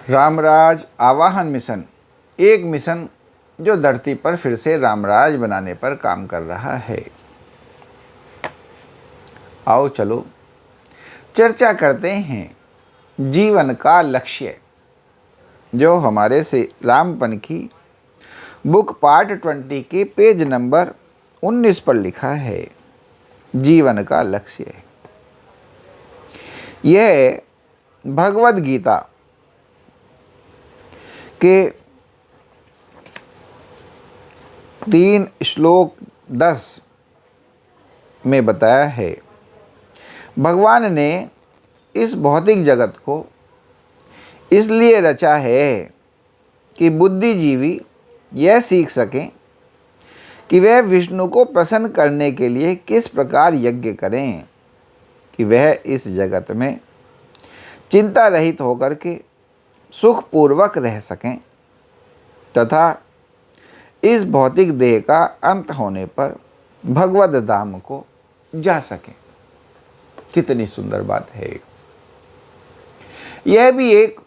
रामराज आवाहन मिशन, एक मिशन जो धरती पर फिर से रामराज बनाने पर काम कर रहा है। आओ चलो चर्चा करते हैं जीवन का लक्ष्य, जो हमारे से रामपन की बुक पार्ट 20 के पेज नंबर 19 पर लिखा है। जीवन का लक्ष्य यह भगवद गीता के 3 श्लोक 10 में बताया है। भगवान ने इस भौतिक जगत को इसलिए रचा है कि बुद्धिजीवी यह सीख सकें कि वह विष्णु को प्रसन्न करने के लिए किस प्रकार यज्ञ करें कि वह इस जगत में चिंता रहित होकर के सुखपूर्वक रह सकें तथा इस भौतिक देह का अंत होने पर भगवद धाम को जा सकें। कितनी सुंदर बात है। यह भी एक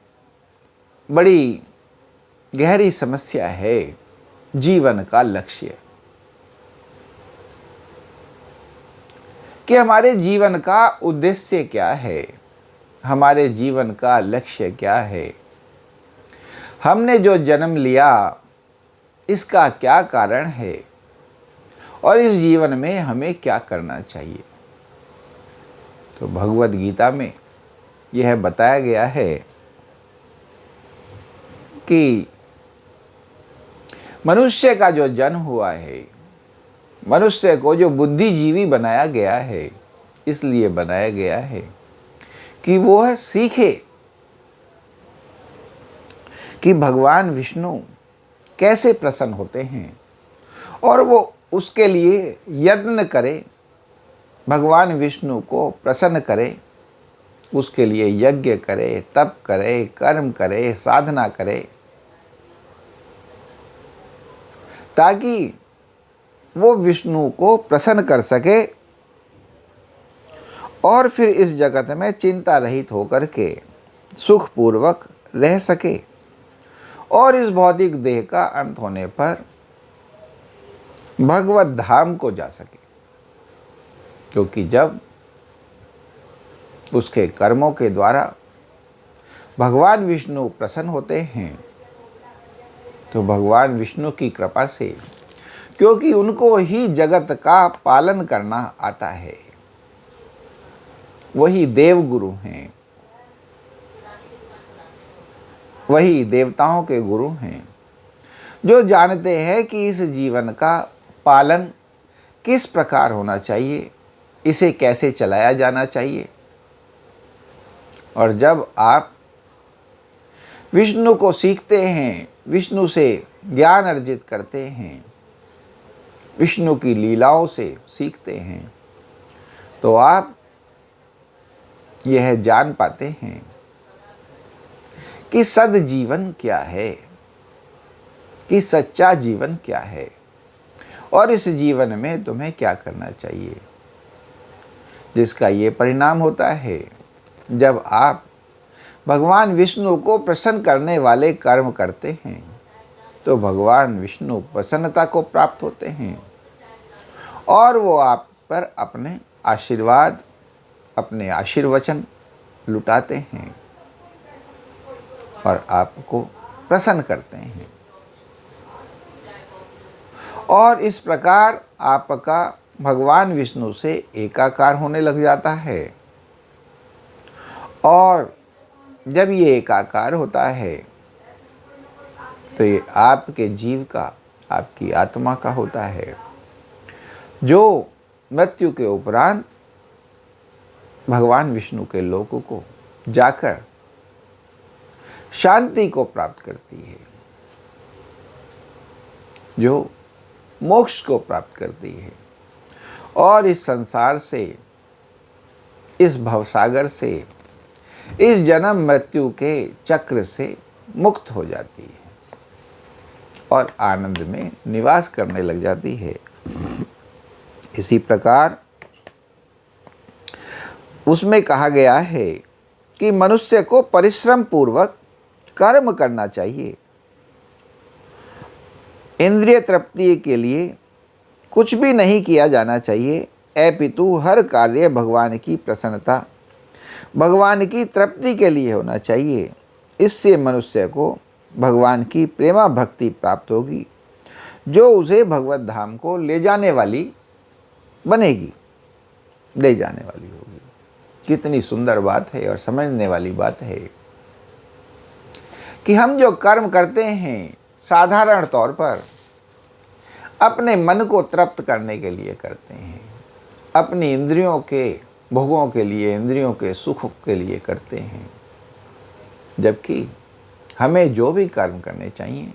बड़ी गहरी समस्या है। जीवन का लक्ष्य कि हमारे जीवन का उद्देश्य क्या है, हमारे जीवन का लक्ष्य क्या है, हमने जो जन्म लिया इसका क्या कारण है और इस जीवन में हमें क्या करना चाहिए। तो भगवद गीता में यह बताया गया है कि मनुष्य का जो जन्म हुआ है, मनुष्य को जो बुद्धिजीवी बनाया गया है, इसलिए बनाया गया है कि वह सीखे कि भगवान विष्णु कैसे प्रसन्न होते हैं और वो उसके लिए यत्न करे, भगवान विष्णु को प्रसन्न करे, उसके लिए यज्ञ करे, तप करे, कर्म करे, साधना करे, ताकि वो विष्णु को प्रसन्न कर सके और फिर इस जगत में चिंता रहित होकर के सुखपूर्वक रह सके और इस भौतिक देह का अंत होने पर भगवत धाम को जा सके। क्योंकि जब उसके कर्मों के द्वारा भगवान विष्णु प्रसन्न होते हैं तो भगवान विष्णु की कृपा से, क्योंकि उनको ही जगत का पालन करना आता है, वही देवगुरु हैं, वही देवताओं के गुरु हैं, जो जानते हैं कि इस जीवन का पालन किस प्रकार होना चाहिए, इसे कैसे चलाया जाना चाहिए। और जब आप विष्णु को सीखते हैं, विष्णु से ज्ञान अर्जित करते हैं, विष्णु की लीलाओं से सीखते हैं, तो आप यह जान पाते हैं कि सद जीवन क्या है, कि सच्चा जीवन क्या है और इस जीवन में तुम्हें क्या करना चाहिए, जिसका ये परिणाम होता है जब आप भगवान विष्णु को प्रसन्न करने वाले कर्म करते हैं तो भगवान विष्णु प्रसन्नता को प्राप्त होते हैं और वो आप पर अपने आशीर्वाद, अपने आशीर्वचन लुटाते हैं और आपको प्रसन्न करते हैं। और इस प्रकार आपका भगवान विष्णु से एकाकार होने लग जाता है। और जब ये एकाकार होता है तो ये आपके जीव का, आपकी आत्मा का होता है, जो मृत्यु के उपरांत भगवान विष्णु के लोक को जाकर शांति को प्राप्त करती है, जो मोक्ष को प्राप्त करती है और इस संसार से, इस भवसागर से, इस जन्म मृत्यु के चक्र से मुक्त हो जाती है और आनंद में निवास करने लग जाती है। इसी प्रकार उसमें कहा गया है कि मनुष्य को परिश्रम पूर्वक कर्म करना चाहिए। इंद्रिय तृप्ति के लिए कुछ भी नहीं किया जाना चाहिए। अपितु हर कार्य भगवान की प्रसन्नता, भगवान की तृप्ति के लिए होना चाहिए। इससे मनुष्य को भगवान की प्रेमा भक्ति प्राप्त होगी, जो उसे भगवत धाम को ले जाने वाली बनेगी, ले जाने वाली होगी। कितनी सुंदर बात है और समझने वाली बात है कि हम जो कर्म करते हैं साधारण तौर पर अपने मन को तृप्त करने के लिए करते हैं, अपनी इंद्रियों के भोगों के लिए, इंद्रियों के सुख के लिए करते हैं। जबकि हमें जो भी कर्म करने चाहिए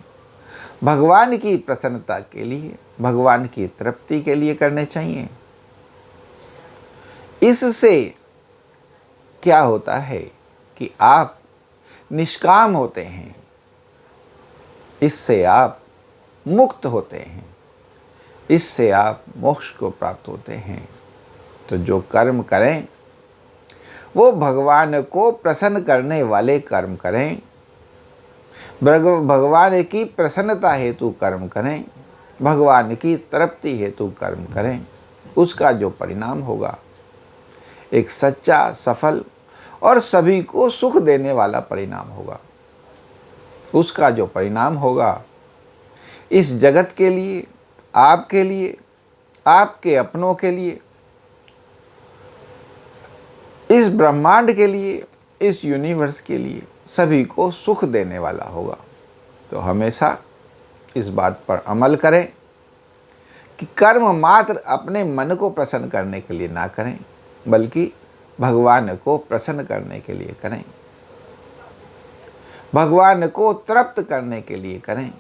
भगवान की प्रसन्नता के लिए, भगवान की तृप्ति के लिए करने चाहिए। इससे क्या होता है कि आप निष्काम होते हैं, इससे आप मुक्त होते हैं, इससे आप मोक्ष को प्राप्त होते हैं। तो जो कर्म करें वो भगवान को प्रसन्न करने वाले कर्म करें, भगवान की प्रसन्नता हेतु कर्म करें, भगवान की तृप्ति हेतु कर्म करें। उसका जो परिणाम होगा एक सच्चा, सफल और सभी को सुख देने वाला परिणाम होगा। उसका जो परिणाम होगा इस जगत के लिए, आपके लिए, आपके अपनों के लिए, इस ब्रह्मांड के लिए, इस यूनिवर्स के लिए सभी को सुख देने वाला होगा। तो हमेशा इस बात पर अमल करें कि कर्म मात्र अपने मन को प्रसन्न करने के लिए ना करें, बल्कि भगवान को प्रसन्न करने के लिए करें, भगवान को तृप्त करने के लिए करें,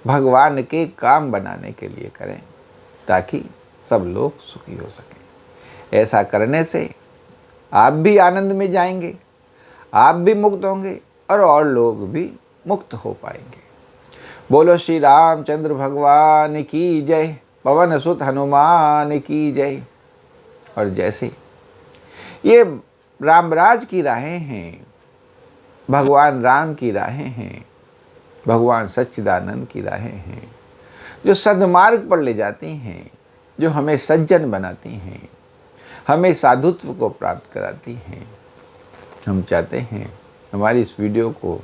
भगवान के काम बनाने के लिए करें, ताकि सब लोग सुखी हो सकें। ऐसा करने से आप भी आनंद में जाएंगे, आप भी मुक्त होंगे और लोग भी मुक्त हो पाएंगे। बोलो श्री रामचंद्र भगवान की जय, पवन सुत हनुमान की जय। और जैसे ये रामराज की राहें हैं, भगवान राम की राहें हैं, भगवान सच्चिदानंद की राहें हैं, जो सद्मार्ग पर ले जाती हैं, जो हमें सज्जन बनाती हैं, हमें साधुत्व को प्राप्त कराती हैं। हम चाहते हैं हमारी इस वीडियो को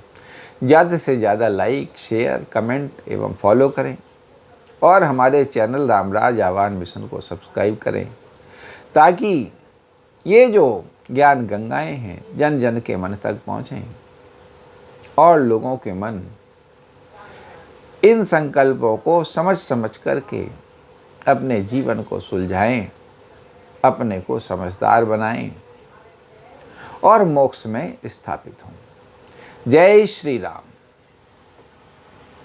ज़्यादा से ज़्यादा लाइक, शेयर, कमेंट एवं फॉलो करें और हमारे चैनल रामराज आह्वान मिशन को सब्सक्राइब करें, ताकि ये जो ज्ञान गंगाएं हैं जन जन के मन तक पहुँचें और लोगों के मन इन संकल्पों को समझ समझ करके अपने जीवन को सुलझाएं, अपने को समझदार बनाएं और मोक्ष में स्थापित हों। जय श्री राम।